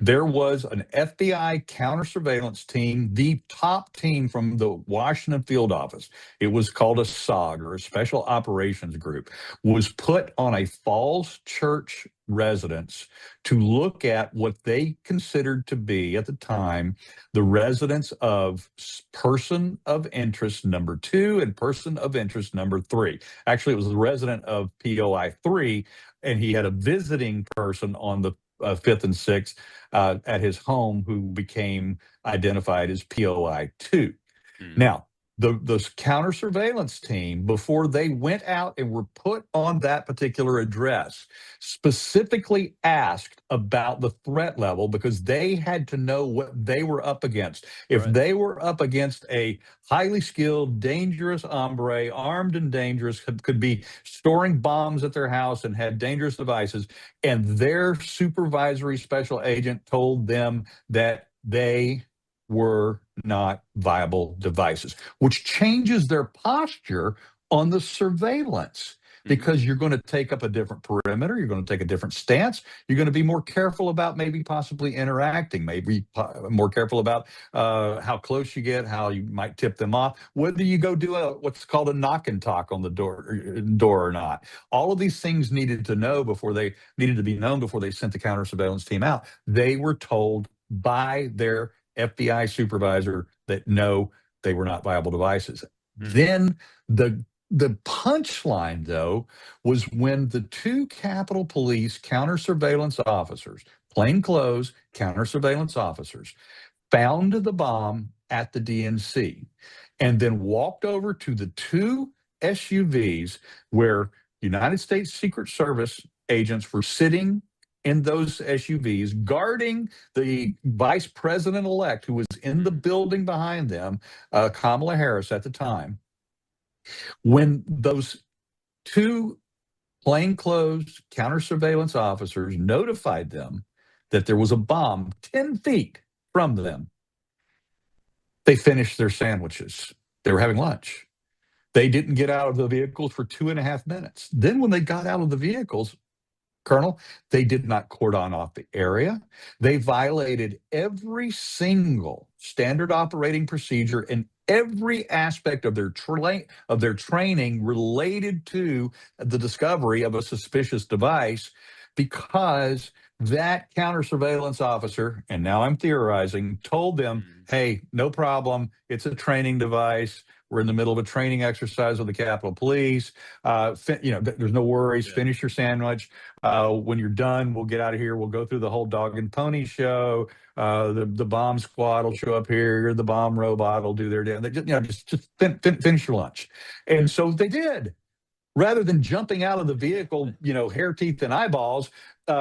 there was an FBI counter surveillance team, the top team from the Washington field office. It was called a SOG, or a Special Operations Group, was put on a Falls Church residence to look at what they considered to be, at the time, the residence of person of interest number 2 and person of interest number 3. Actually, it was the resident of POI 3, and he had a visiting person on the 5th and 6th at his home who became identified as POI 2. Now, the counter surveillance team, before they went out and were put on that particular address, specifically asked about the threat level because they had to know what they were up against. If Right. they were up against a highly skilled, dangerous hombre, armed and dangerous, could be storing bombs at their house and had dangerous devices, and their supervisory special agent told them that they were not viable devices, which changes their posture on the surveillance because you're going to take up a different perimeter. You're going to take a different stance. You're going to be more careful about maybe possibly interacting, maybe more careful about how close you get, how you might tip them off, whether you go do what's called a knock and talk on the door or not. All of these things needed to be known before they sent the counter surveillance team out. They were told by their FBI supervisor that no, they were not viable devices. Then the punchline, though, was when the two Capitol Police counter surveillance officers, plainclothes counter surveillance officers, found the bomb at the DNC and then walked over to the two SUVs where United States Secret Service agents were sitting in those SUVs, guarding the vice president-elect who was in the building behind them, Kamala Harris at the time. When those two plainclothes counter surveillance officers notified them that there was a bomb 10 feet from them, they finished their sandwiches. They were having lunch. They didn't get out of the vehicles for 2.5 minutes. Then when they got out of the vehicles, Colonel, they did not cordon off the area. They violated every single standard operating procedure and every aspect of their training related to the discovery of a suspicious device, because that counter surveillance officer, and now I'm theorizing, told them, hey, no problem. It's a training device. We're in the middle of a training exercise with the Capitol Police. There's no worries. Yeah. Finish your sandwich. When you're done, we'll get out of here. We'll go through the whole dog and pony show. The bomb squad will show up here. The bomb robot will do their damn. Just finish your lunch. And so they did. Rather than jumping out of the vehicle, hair, teeth, and eyeballs,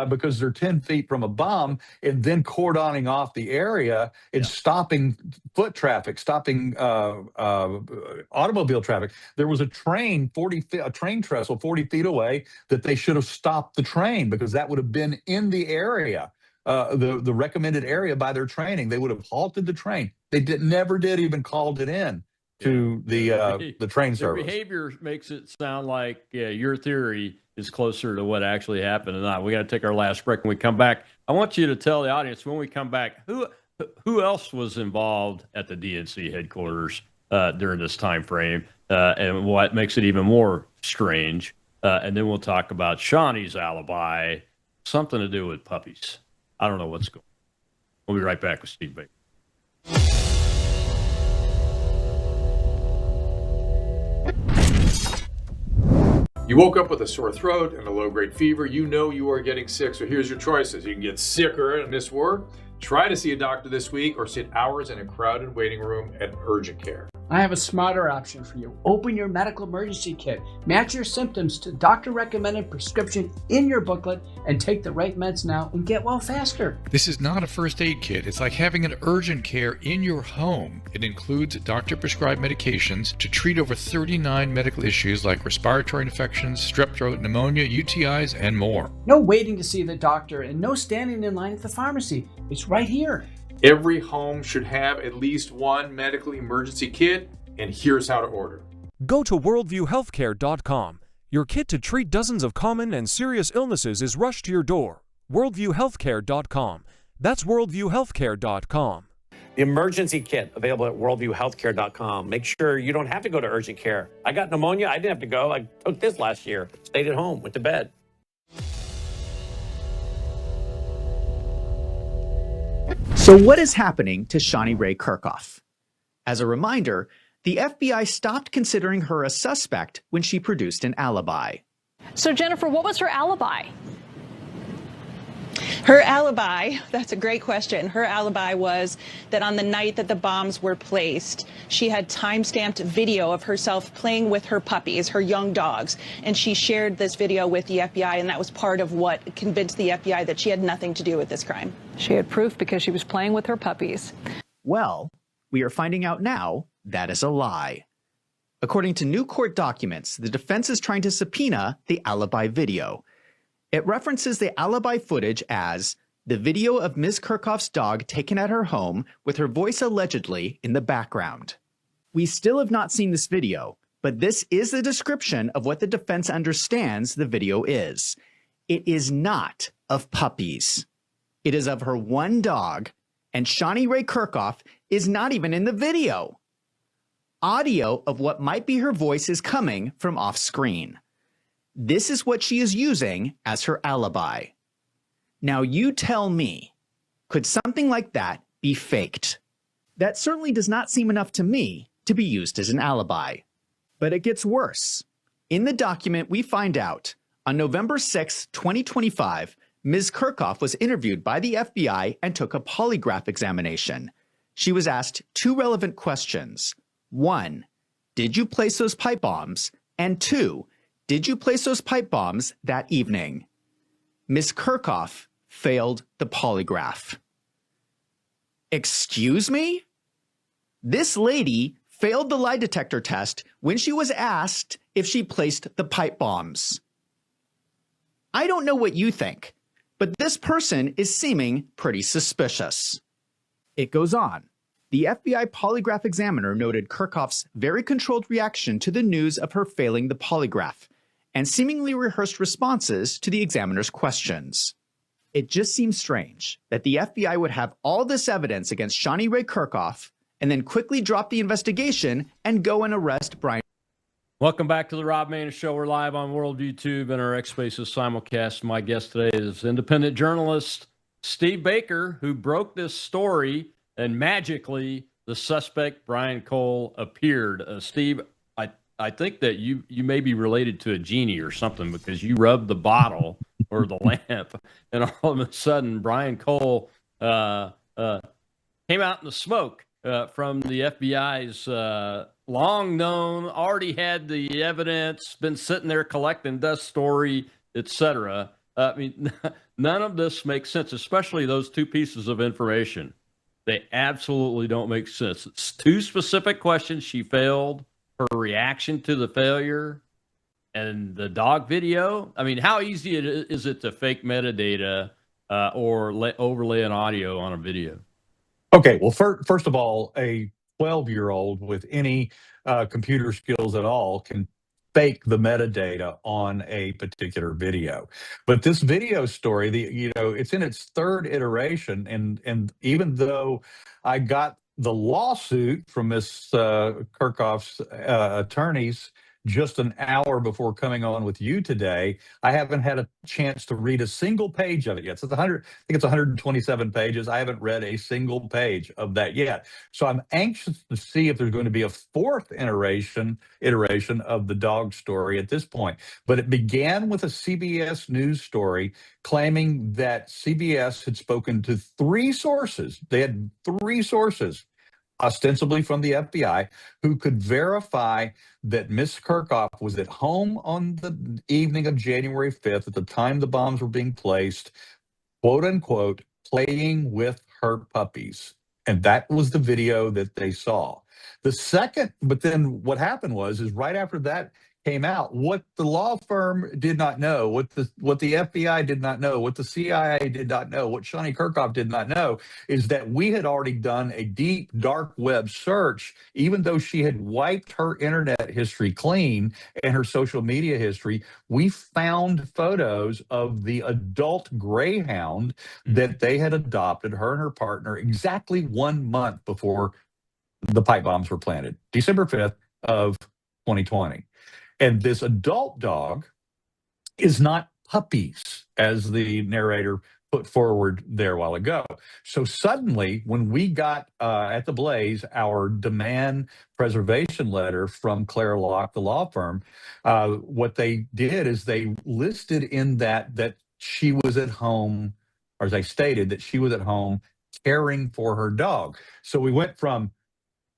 because they're 10 feet from a bomb, and then cordoning off the area and stopping foot traffic, stopping automobile traffic. There was a train trestle 40 feet away that they should have stopped the train, because that would have been in the area, the recommended area by their training. They would have halted the train. They never did even called it in to the train service. The behavior makes it sound like your theory is closer to what actually happened or not. We got to take our last break. When we come back, I want you to tell the audience, when we come back, who else was involved at the DNC headquarters during this time frame, and what makes it even more strange. And then we'll talk about Shawnee's alibi, something to do with puppies. I don't know what's going on. We'll be right back with Steve Baker. You woke up with a sore throat and a low-grade fever. You know you are getting sick, so here's your choices. You can get sicker and miss work, try to see a doctor this week, or sit hours in a crowded waiting room at urgent care. I have a smarter option for you. Open your medical emergency kit. Match your symptoms to doctor-recommended prescription in your booklet and take the right meds now and get well faster. This is not a first aid kit. It's like having an urgent care in your home. It includes doctor-prescribed medications to treat over 39 medical issues like respiratory infections, strep throat, pneumonia, UTIs, and more. No waiting to see the doctor and no standing in line at the pharmacy. It's right here. Every home should have at least one medical emergency kit, and here's how to order. Go to worldviewhealthcare.com. Your kit to treat dozens of common and serious illnesses is rushed to your door. worldviewhealthcare.com. That's worldviewhealthcare.com. The emergency kit available at worldviewhealthcare.com. Make sure you don't have to go to urgent care. I got pneumonia. I didn't have to go. I took this last year. Stayed at home, went to bed. So what is happening to Shawnee Ray Kirkhoff? As a reminder, the FBI stopped considering her a suspect when she produced an alibi. So Jennifer, what was her alibi? Her alibi, that's a great question. Her alibi was that on the night that the bombs were placed, she had time-stamped video of herself playing with her puppies, her young dogs, and she shared this video with the FBI, and that was part of what convinced the FBI that she had nothing to do with this crime. She had proof because she was playing with her puppies. Well, we are finding out now that is a lie. According to new court documents, the defense is trying to subpoena the alibi video. It references the alibi footage as the video of Ms. Kirchhoff's dog taken at her home with her voice allegedly in the background. We still have not seen this video, but this is the description of what the defense understands the video is. It is not of puppies. It is of her one dog, and Shawnee Ray Kirchhoff is not even in the video. Audio of what might be her voice is coming from off screen. This is what she is using as her alibi. Now you tell me, could something like that be faked? That certainly does not seem enough to me to be used as an alibi. But it gets worse. In the document, we find out on November 6, 2025, Ms. Kirchhoff was interviewed by the FBI and took a polygraph examination. She was asked two relevant questions. 1, did you place those pipe bombs? And 2, did you place those pipe bombs that evening? Ms. Kirchhoff failed the polygraph. Excuse me? This lady failed the lie detector test when she was asked if she placed the pipe bombs. I don't know what you think, but this person is seeming pretty suspicious. It goes on. The FBI polygraph examiner noted Kirchhoff's very controlled reaction to the news of her failing the polygraph and seemingly rehearsed responses to the examiner's questions. It just seems strange that the FBI would have all this evidence against Shawnee Ray Kirchhoff and then quickly drop the investigation and go and arrest Brian. Welcome back to the Rob Maness Show. We're live on World YouTube and our X Spaces simulcast. My guest today is independent journalist Steve Baker, who broke this story, and magically the suspect, Brian Cole, appeared. Steve, I think that you may be related to a genie or something, because you rubbed the bottle or the lamp, and all of a sudden Brian Cole came out in the smoke from the FBI's long known, already had the evidence, been sitting there collecting dust story, etc. I mean, none of this makes sense, especially those two pieces of information. They absolutely don't make sense. It's two specific questions. She failed, her reaction to the failure, and the dog video. I mean, how easy is it to fake metadata or overlay an audio on a video? Okay, well, first of all, a 12-year-old with any computer skills at all can fake the metadata on a particular video. But this video story, it's in its third iteration, and even though I got the lawsuit from Miss Kirchhoff's attorneys just an hour before coming on with you today, I haven't had a chance to read a single page of it yet. So I think it's 127 pages. I haven't read a single page of that yet. So I'm anxious to see if there's going to be a fourth iteration of the dog story at this point. But it began with a CBS News story claiming that CBS had spoken to three sources. They had three sources, ostensibly from the FBI, who could verify that Miss Kirchhoff was at home on the evening of January 5th at the time the bombs were being placed, quote unquote, playing with her puppies. And that was the video that they saw. But then what happened is right after that came out, what the law firm did not know, what the FBI did not know, what the CIA did not know, what Shawnee Kirchhoff did not know, is that we had already done a deep dark web search, even though she had wiped her internet history clean and her social media history. We found photos of the adult greyhound that they had adopted, her and her partner, exactly 1 month before the pipe bombs were planted, December 5th of 2020. And this adult dog is not puppies, as the narrator put forward there a while ago. So suddenly, when we got at the Blaze our demand preservation letter from Clara Locke, the law firm, what they did is they listed in that she was at home or as I stated, that she was at home caring for her dog. So we went from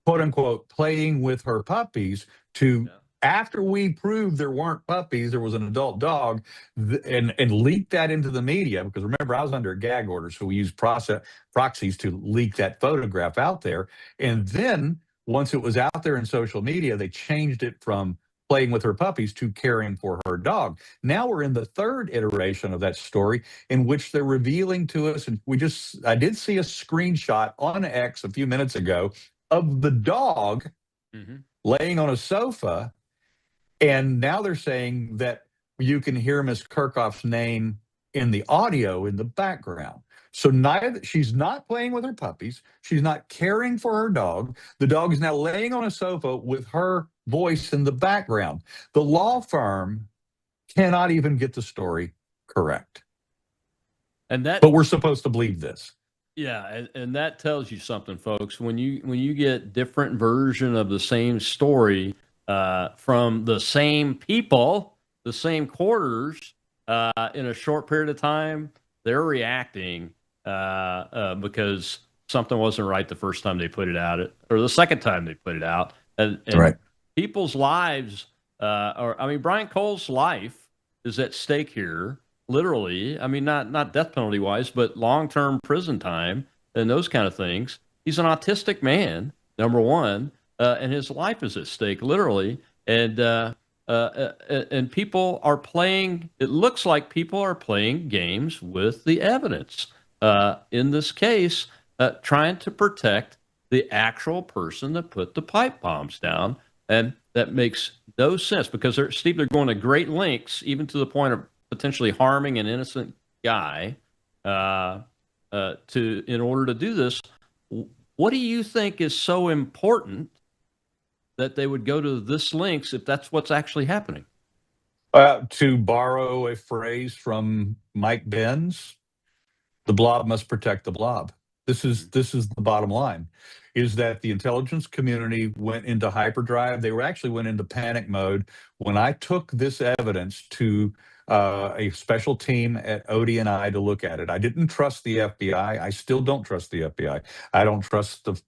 quote unquote playing with her puppies to after we proved there weren't puppies, there was an adult dog, and leaked that into the media. Because remember, I was under a gag order, so we used proxies to leak that photograph out there. And then once it was out there in social media, they changed it from playing with her puppies to caring for her dog. Now we're in the third iteration of that story, in which they're revealing to us, and I did see a screenshot on X a few minutes ago of the dog laying on a sofa. And now they're saying that you can hear Miss Kirchhoff's name in the audio in the background. So she's not playing with her puppies. She's not caring for her dog. The dog is now laying on a sofa with her voice in the background. The law firm cannot even get the story correct. But we're supposed to believe this. Yeah, and that tells you something, folks. When you get different version of the same story from the same people, the same quarters, in a short period of time, they're reacting because something wasn't right the first time they put it out, or the second time they put it out. And right. People's lives, Brian Cole's life is at stake here. Literally, I mean, not death penalty wise, but long-term prison time and those kind of things. He's an autistic man, number one, and his life is at stake, literally. And people are playing. It looks like people are playing games with the evidence. In this case, trying to protect the actual person that put the pipe bombs down, and that makes no sense because they're going to great lengths, even to the point of potentially harming an innocent guy in order to do this. What do you think is so important that they would go to this lengths if that's what's actually happening? To borrow a phrase from Mike Benz, the blob must protect the blob. This is the bottom line, is that the intelligence community went into hyperdrive. They actually went into panic mode when I took this evidence to a special team at ODNI to look at it. I didn't trust the FBI. I still don't trust the FBI. I don't trust the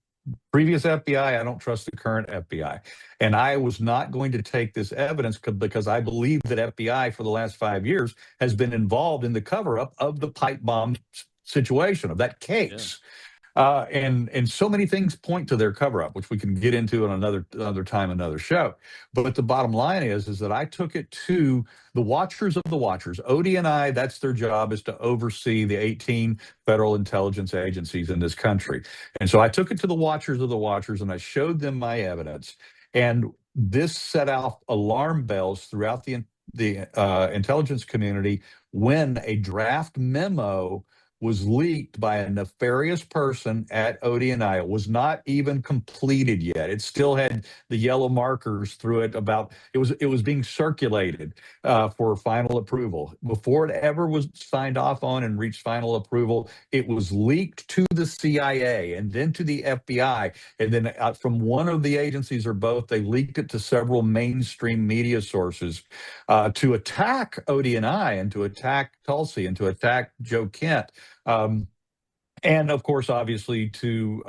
previous FBI. I don't trust the current FBI. And I was not going to take this evidence because I believe that FBI for the last 5 years has been involved in the cover-up of the pipe bomb situation, of that case. Yeah. And so many things point to their cover-up, which we can get into on another time, another show. But the bottom line is that I took it to the watchers of the watchers. ODNI, that's their job, is to oversee the 18 federal intelligence agencies in this country. And so I took it to the watchers of the watchers, and I showed them my evidence. And this set off alarm bells throughout the intelligence community when a draft memo was leaked by a nefarious person at ODNI. It was not even completed yet. It still had the yellow markers through it it was being circulated for final approval. Before it ever was signed off on and reached final approval, it was leaked to the CIA and then to the FBI. And then from one of the agencies or both, they leaked it to several mainstream media sources to attack ODNI and to attack Tulsi and to attack Joe Kent. And of course, obviously, to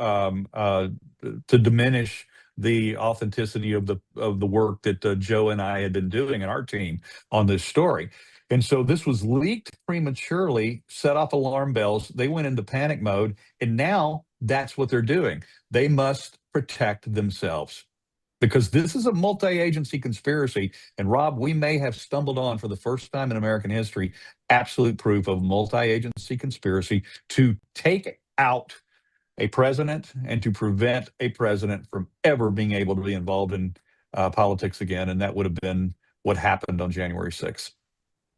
diminish the authenticity of the work that Joe and I had been doing in our team on this story. And so this was leaked prematurely, set off alarm bells. They went into panic mode, and now that's what they're doing. They must protect themselves, because this is a multi-agency conspiracy. And Rob, we may have stumbled on, for the first time in American history, absolute proof of multi-agency conspiracy to take out a president and to prevent a president from ever being able to be involved in politics again. And that would have been what happened on January 6th.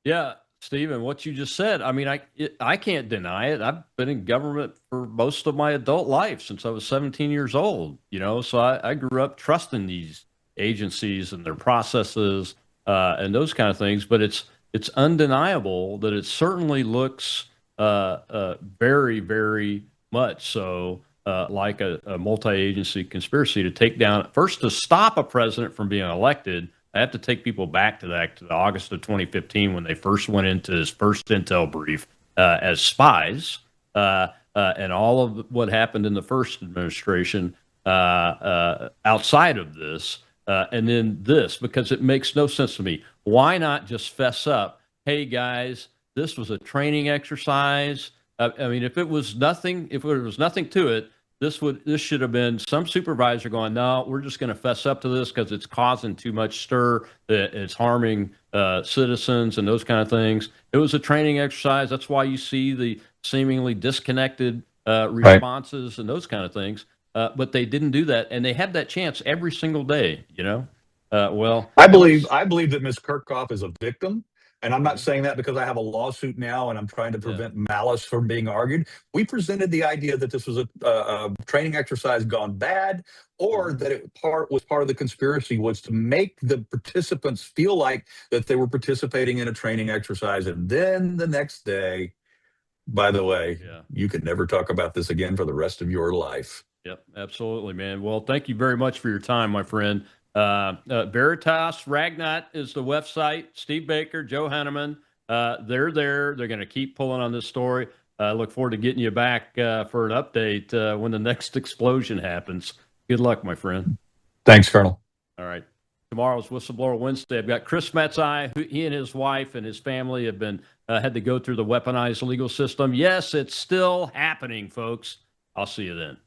Yeah, Stephen, what you just said, I mean, I can't deny it. I've been in government for most of my adult life, since I was 17 years old, so I grew up trusting these agencies and their processes and those kind of things. But it's undeniable that it certainly looks very, very much so like a multi-agency conspiracy to take down, first to stop a president from being elected. I have to take people back to the August of 2015 when they first went into his first intel brief as spies, and all of what happened in the first administration outside of this, and then this, because it makes no sense to me. Why not just fess up? Hey guys, this was a training exercise. I mean, if there was nothing to it, this should have been some supervisor going, no, we're just going to fess up to this because it's causing too much stir. It's harming citizens and those kind of things. It was a training exercise. That's why you see the seemingly disconnected responses and those kind of things. But they didn't do that, and they have that chance every single day. I believe that Ms. Kirchhoff is a victim. And I'm not saying that because I have a lawsuit now and I'm trying to prevent malice from being argued. We presented the idea that this was a training exercise gone bad, or that it was part of the conspiracy was to make the participants feel like that they were participating in a training exercise. And then the next day, by the way, you could never talk about this again for the rest of your life. Yep, absolutely, man. Well, thank you very much for your time, my friend. Veritas Ragnat is the website. Steve Baker, Joe Henneman, they're there. They're going to keep pulling on this story. I look forward to getting you back for an update when the next explosion happens. Good luck, my friend. Thanks, Colonel. All right. Tomorrow's Whistleblower Wednesday. I've got Chris Metzai. He and his wife and his family have been had to go through the weaponized legal system. Yes, it's still happening, folks. I'll see you then.